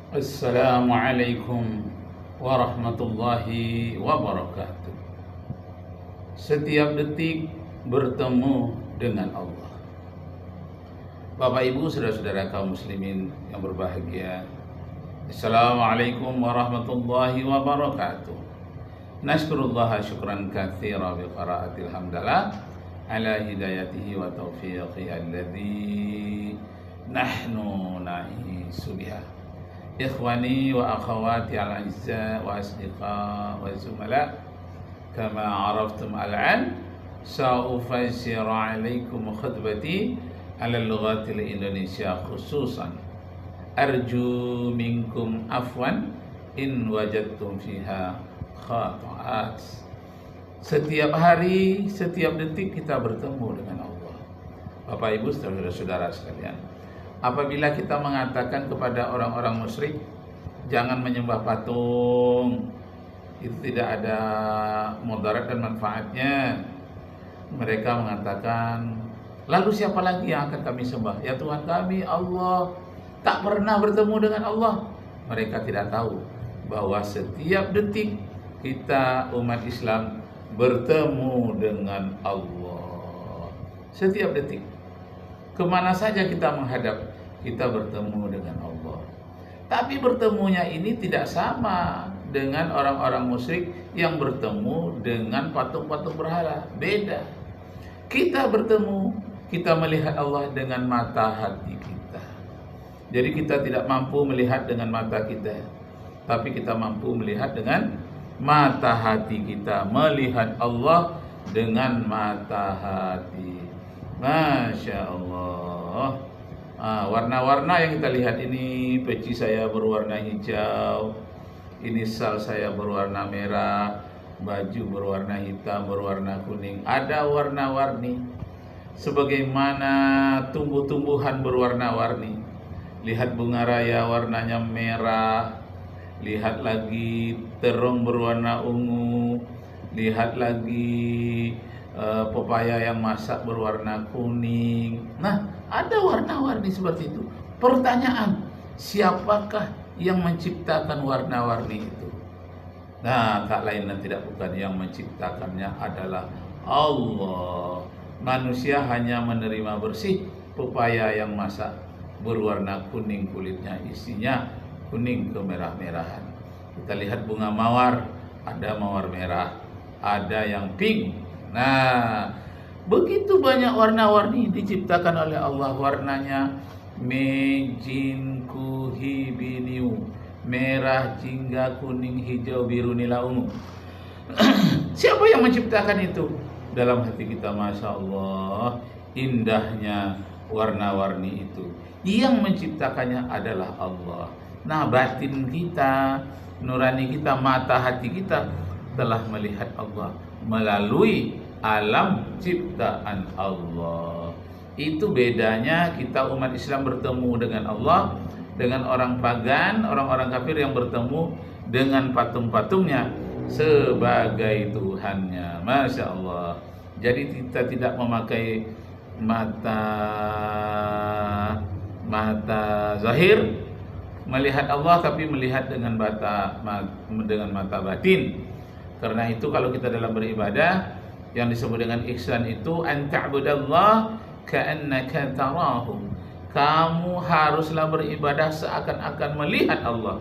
Assalamualaikum warahmatullahi wabarakatuh. Setiap detik bertemu dengan Allah. Bapak Ibu, saudara-saudara kaum muslimin yang berbahagia, Assalamualaikum warahmatullahi wabarakatuh. Nashkurullah syukran katsira bi qiraatil hamdalah ala hidayatihi wa taufiqihi alladzi nahnu na'isu biha. Ikhwani wa akhawati al-aizza wa asdiqa wa zumala, kama araftum al-an sa'ufassiru alaikum khutbati ala lughatil Indonesia khususan. Arju minkum afwan in wajadtum fiha khata'at. Setiap hari, setiap detik kita bertemu dengan Allah. Bapak Ibu, saudara-saudara sekalian, apabila kita mengatakan kepada orang-orang musyrik, jangan menyembah patung, itu tidak ada mudarat dan manfaatnya, mereka mengatakan, lalu siapa lagi yang akan kami sembah? Ya Tuhan kami, Allah. Tak pernah bertemu dengan Allah. Mereka tidak tahu bahwa setiap detik kita umat Islam bertemu dengan Allah. Setiap detik, kemana saja kita menghadap, kita bertemu dengan Allah. Tapi bertemunya ini tidak sama dengan orang-orang musyrik yang bertemu dengan patung-patung berhala. Beda. Kita bertemu, kita melihat Allah dengan mata hati kita. Jadi kita tidak mampu melihat dengan mata kita, tapi kita mampu melihat dengan mata hati kita. Melihat Allah dengan mata hati. Masya Allah. Warna-warna yang kita lihat ini, peci saya berwarna hijau, inisial saya berwarna merah, baju berwarna hitam, berwarna kuning. Ada warna-warni, sebagaimana tumbuh-tumbuhan berwarna-warni. Lihat bunga raya warnanya merah, lihat lagi terong berwarna ungu, lihat lagi pepaya yang masak berwarna kuning. Nah, ada warna-warni seperti itu. Pertanyaan, siapakah yang menciptakan warna-warni itu? Nah, tak lain dan tidak bukan, yang menciptakannya adalah Allah. Manusia hanya menerima bersih pepaya yang masak berwarna kuning kulitnya, isinya kuning kemerah-merahan. Kita lihat bunga mawar, ada mawar merah, ada yang pink. Nah, begitu banyak warna-warni diciptakan oleh Allah. Warnanya mejin kuhi biniu, merah, jingga, kuning, hijau, biru, nila, ungu. Siapa yang menciptakan itu? Dalam hati kita, Masya Allah, indahnya warna-warni itu. Yang menciptakannya adalah Allah. Nah, batin kita, nurani kita, mata hati kita telah melihat Allah melalui alam ciptaan Allah. Itu bedanya kita umat Islam bertemu dengan Allah, dengan orang pagan, orang-orang kafir yang bertemu dengan patung-patungnya sebagai Tuhannya. Masya Allah. Jadi kita tidak memakai mata zahir melihat Allah, tapi melihat dengan mata batin. Karena itu kalau kita dalam beribadah, yang disebut dengan ihsan itu an ta'budallah ka'annaka tarahu. Kamu haruslah beribadah seakan-akan melihat Allah.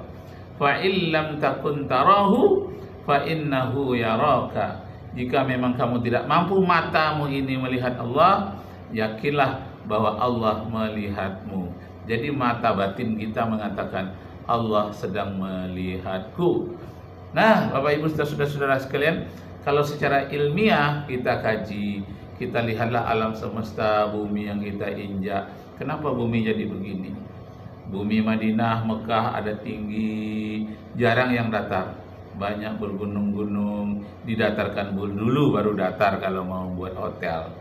Fa illam takun tarahu fa innahu yaraka. Jika memang kamu tidak mampu matamu ini melihat Allah, yakinlah bahwa Allah melihatmu. Jadi mata batin kita mengatakan Allah sedang melihatku. Nah, Bapak Ibu saudara-saudara sekalian, kalau secara ilmiah kita kaji, kita lihatlah alam semesta, bumi yang kita injak. Kenapa bumi jadi begini? Bumi Madinah, Mekah ada tinggi, jarang yang datar. Banyak bergunung-gunung, didatarkan dulu baru datar kalau mau buat hotel.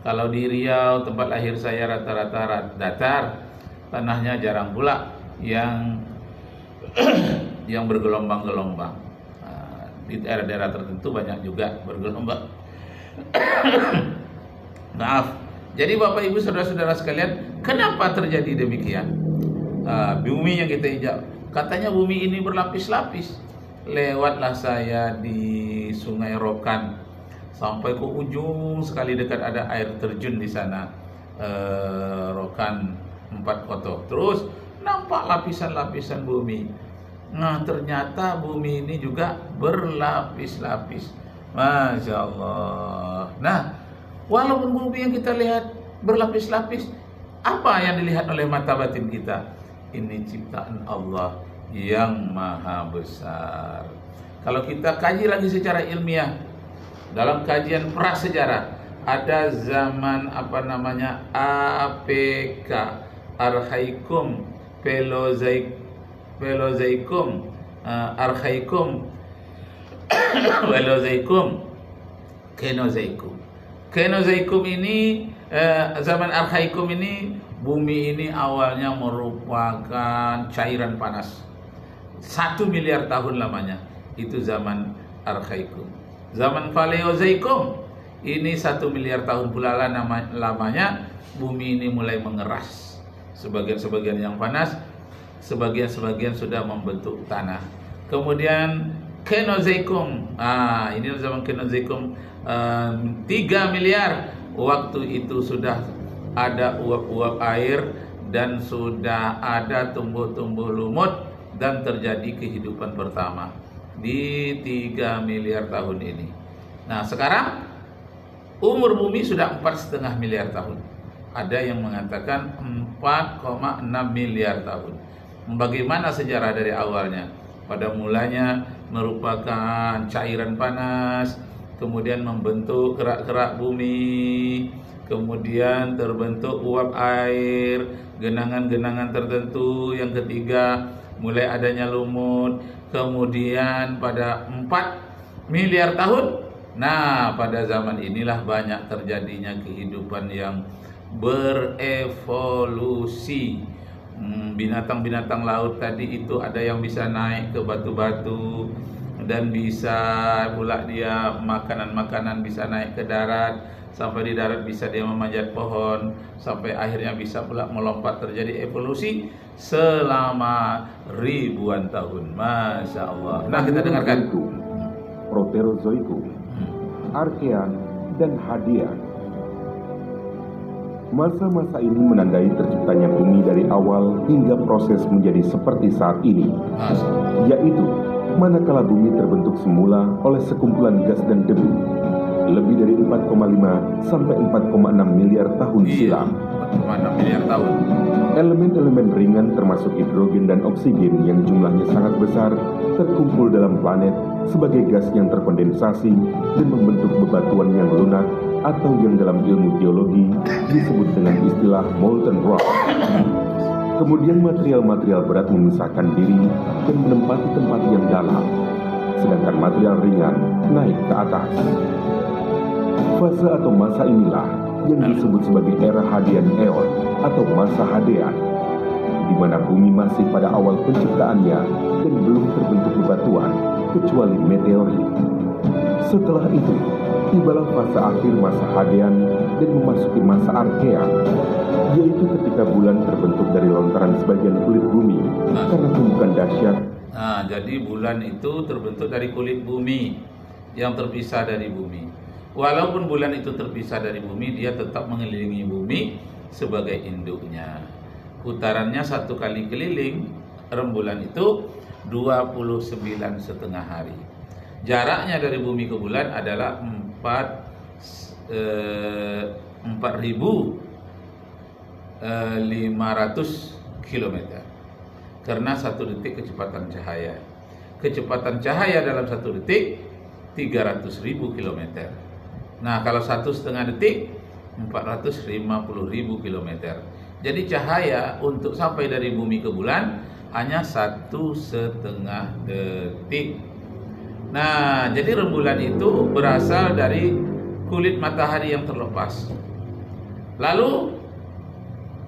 Kalau di Riau, tempat lahir saya, rata-rata datar. Tanahnya jarang pula yang bergelombang-gelombang. Di daerah-daerah tertentu banyak juga bergelombang. Maaf. Jadi Bapak Ibu saudara-saudara sekalian, kenapa terjadi demikian? Bumi yang kita injak Katanya bumi ini berlapis-lapis. Lewatlah saya di Sungai Rokan, sampai ke ujung sekali dekat ada air terjun di sana, Rokan 4 Koto. Terus nampak lapisan-lapisan bumi. Nah, ternyata bumi ini juga berlapis-lapis. Masya Allah. Nah, walaupun bumi yang kita lihat berlapis-lapis, apa yang dilihat oleh mata batin kita? Ini ciptaan Allah yang maha besar. Kalau kita kaji lagi secara ilmiah, dalam kajian prasejarah, ada zaman APK, Archaikum, Pelozaikum, Archaikum, Pelozaikum, Kenozoikum ini, zaman Archaikum ini, bumi ini awalnya merupakan cairan panas. 1 miliar tahun lamanya. Itu zaman Archaikum. Zaman Paleozoikum ini 1 miliar tahun pula lamanya. Bumi ini mulai mengeras. Sebagian-sebagian yang panas, sebagian-sebagian sudah membentuk tanah. Kemudian Kenozoikum. Ini zaman Kenozoikum, 3 miliar. Waktu itu sudah ada uap-uap air dan sudah ada tumbuh-tumbuh lumut dan terjadi kehidupan pertama di 3 miliar tahun ini. Nah, sekarang umur bumi sudah 4,5 miliar tahun. Ada yang mengatakan 4,6 miliar tahun. Bagaimana sejarah dari awalnya? Pada mulanya merupakan cairan panas, kemudian membentuk kerak-kerak bumi, kemudian terbentuk uap air, genangan-genangan tertentu. Yang ketiga, mulai adanya lumut. Kemudian pada 4 miliar tahun, nah pada zaman inilah banyak terjadinya kehidupan yang berevolusi. Binatang-binatang laut tadi itu ada yang bisa naik ke batu-batu, dan bisa pula dia makanan-makanan bisa naik ke darat. Sampai di darat bisa dia memanjat pohon, sampai akhirnya bisa pula melompat. Terjadi evolusi selama ribuan tahun. Masya Allah. Nah, kita dengarkan. Proterozoikum, Archean, dan Hadean. Masa-masa ini menandai terciptanya bumi dari awal hingga proses menjadi seperti saat ini, yaitu manakala bumi terbentuk semula oleh sekumpulan gas dan debu lebih dari 4,5 sampai 4,6 miliar tahun silam. 4,6 miliar tahun. Elemen-elemen ringan termasuk hidrogen dan oksigen yang jumlahnya sangat besar terkumpul dalam planet sebagai gas yang terkondensasi dan membentuk bebatuan yang lunak atau yang dalam ilmu geologi disebut dengan istilah molten rock. Kemudian material-material berat memisahkan diri dan menempati tempat yang dalam, sedangkan material ringan naik ke atas. Fase atau masa inilah yang disebut sebagai era Hadean Eon atau masa Hadean, di mana bumi masih pada awal penciptaannya dan belum terbentuk bebatuan kecuali meteorit. Setelah itu, tibalah fase akhir masa Hadean dan memasuki masa Archean, yaitu ketika bulan terbentuk dari lontaran sebagian kulit bumi karena tumbukan dahsyat. Nah, jadi bulan itu terbentuk dari kulit bumi yang terpisah dari bumi. Walaupun bulan itu terpisah dari bumi, dia tetap mengelilingi bumi sebagai induknya. Putarannya 1 kali keliling rembulan itu 29,5 hari. Jaraknya dari bumi ke bulan adalah 4.500 km. Karena 1 detik kecepatan cahaya. Kecepatan cahaya dalam 1 detik 300.000 km. Nah, kalau 1,5 detik 450.000 km. Jadi cahaya untuk sampai dari bumi ke bulan hanya 1,5 detik. Nah, jadi rembulan itu berasal dari kulit matahari yang terlepas. Lalu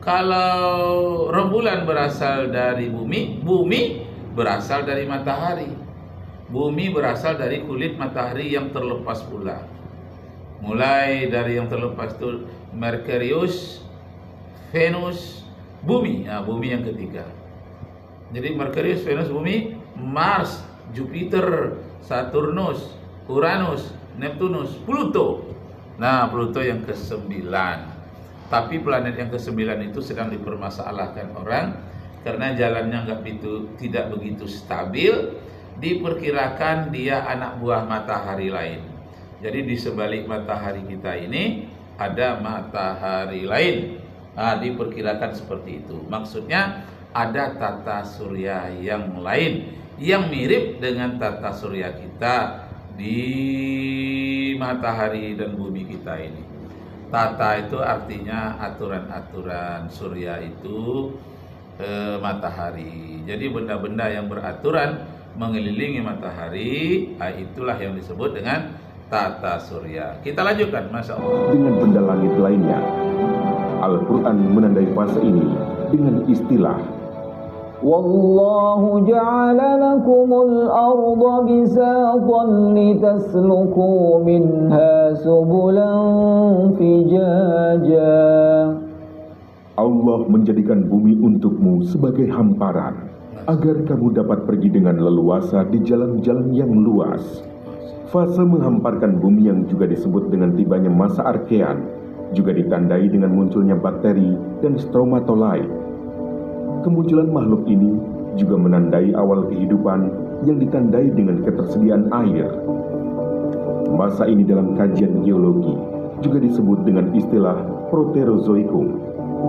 kalau rembulan berasal dari bumi, bumi berasal dari matahari. Bumi berasal dari kulit matahari yang terlepas pula. Mulai dari yang terlepas itu Merkurius, Venus, bumi. Nah, bumi yang ketiga. Jadi Merkurius, Venus, Bumi, Mars, Jupiter, Saturnus, Uranus, Neptunus, Pluto. Nah, Pluto yang ke-9. Tapi planet yang ke-9 itu sedang dipermasalahkan orang karena jalannya tidak begitu stabil. Diperkirakan dia anak buah matahari lain. Jadi di sebalik matahari kita ini ada matahari lain. Nah, diperkirakan seperti itu. Maksudnya ada tata surya yang lain yang mirip dengan tata surya kita di matahari dan bumi kita ini. Tata itu artinya aturan-aturan, surya itu matahari. Jadi benda-benda yang beraturan mengelilingi matahari, itulah yang disebut dengan tata surya. Kita lanjutkan, Masya Allah. Dengan benda langit lainnya, Al-Quran menandai fase ini dengan istilah Wallahu ja'ala lakumul arda bisatan litasluku minha subulan fijaja. Allah menjadikan bumi untukmu sebagai hamparan agar kamu dapat pergi dengan leluasa di jalan-jalan yang luas. Fase menghamparkan bumi yang juga disebut dengan tibanya masa Arkean juga ditandai dengan munculnya bakteri dan stromatolite. Kemunculan makhluk ini juga menandai awal kehidupan yang ditandai dengan ketersediaan air. Masa ini dalam kajian geologi juga disebut dengan istilah Proterozoikum,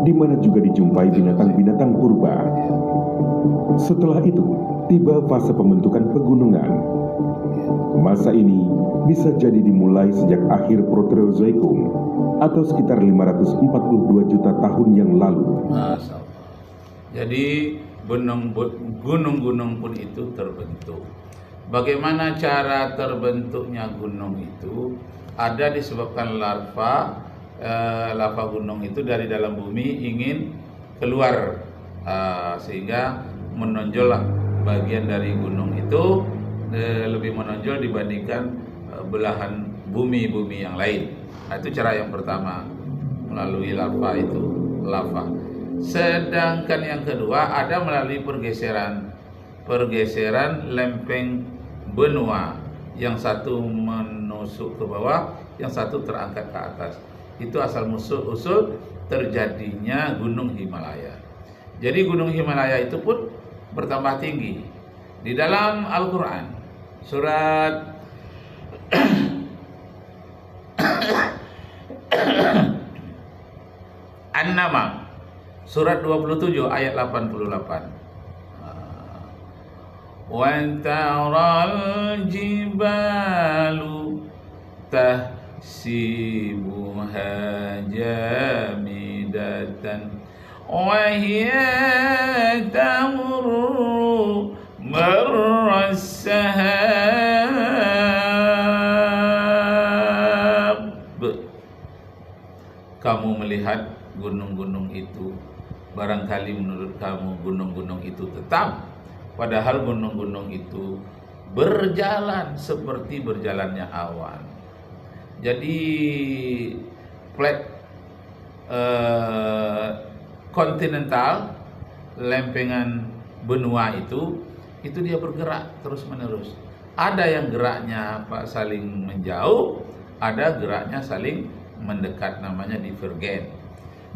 di mana juga dijumpai binatang-binatang purba. Setelah itu, tiba fase pembentukan pegunungan. Masa ini bisa jadi dimulai sejak akhir Proterozoikum atau sekitar 542 juta tahun yang lalu. Jadi gunung-gunung pun itu terbentuk. Bagaimana cara terbentuknya gunung itu? Ada disebabkan lava gunung itu dari dalam bumi ingin keluar, sehingga menonjollah bagian dari gunung itu lebih menonjol dibandingkan belahan bumi yang lain. Nah, itu cara yang pertama, melalui lava. Sedangkan yang kedua ada melalui pergeseran lempeng benua, yang satu menusuk ke bawah, yang satu terangkat ke atas. Itu asal usul terjadinya Gunung Himalaya. Jadi Gunung Himalaya itu pun bertambah tinggi. Di dalam Al-Quran surat An-Naml surat 27 ayat 88. Wa taral jibalu tahsibuha jamidatan wa hiya tamurru marra sahab. Kamu melihat gunung-gunung itu, barangkali menurut kamu gunung-gunung itu tetap, padahal gunung-gunung itu berjalan seperti berjalannya awan. Jadi plate kontinental, lempengan benua itu dia bergerak terus menerus. Ada yang geraknya saling menjauh, ada geraknya saling mendekat, namanya divergen.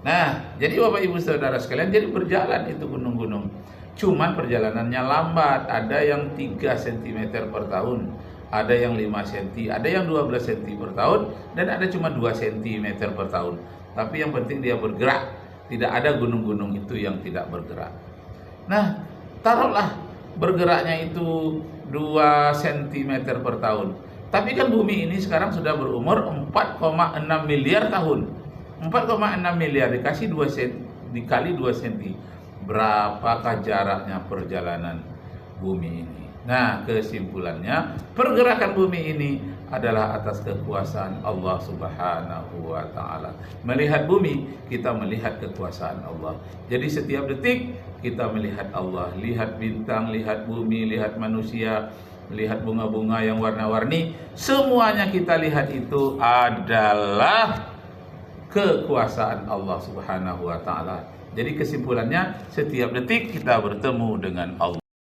Nah, jadi Bapak Ibu Saudara sekalian, jadi berjalan itu gunung-gunung. Cuman perjalanannya lambat, ada yang 3 cm per tahun, ada yang 5 cm, ada yang 12 cm per tahun, dan ada cuma 2 cm per tahun. Tapi yang penting dia bergerak, tidak ada gunung-gunung itu yang tidak bergerak. Nah, taruhlah bergeraknya itu 2 cm per tahun. Tapi kan bumi ini sekarang sudah berumur 4,6 miliar tahun. 4,6 miliar dikasih 2 cm, dikali 2 cm. Berapakah jaraknya perjalanan bumi ini? Nah, kesimpulannya, pergerakan bumi ini adalah atas kekuasaan Allah Subhanahu wa Ta'ala. Melihat bumi, kita melihat kekuasaan Allah. Jadi setiap detik kita melihat Allah, lihat bintang, lihat bumi, lihat manusia, lihat bunga-bunga yang warna-warni. Semuanya kita lihat itu adalah kekuasaan Allah Subhanahu wa Ta'ala Jadi kesimpulannya, setiap detik kita bertemu dengan Allah.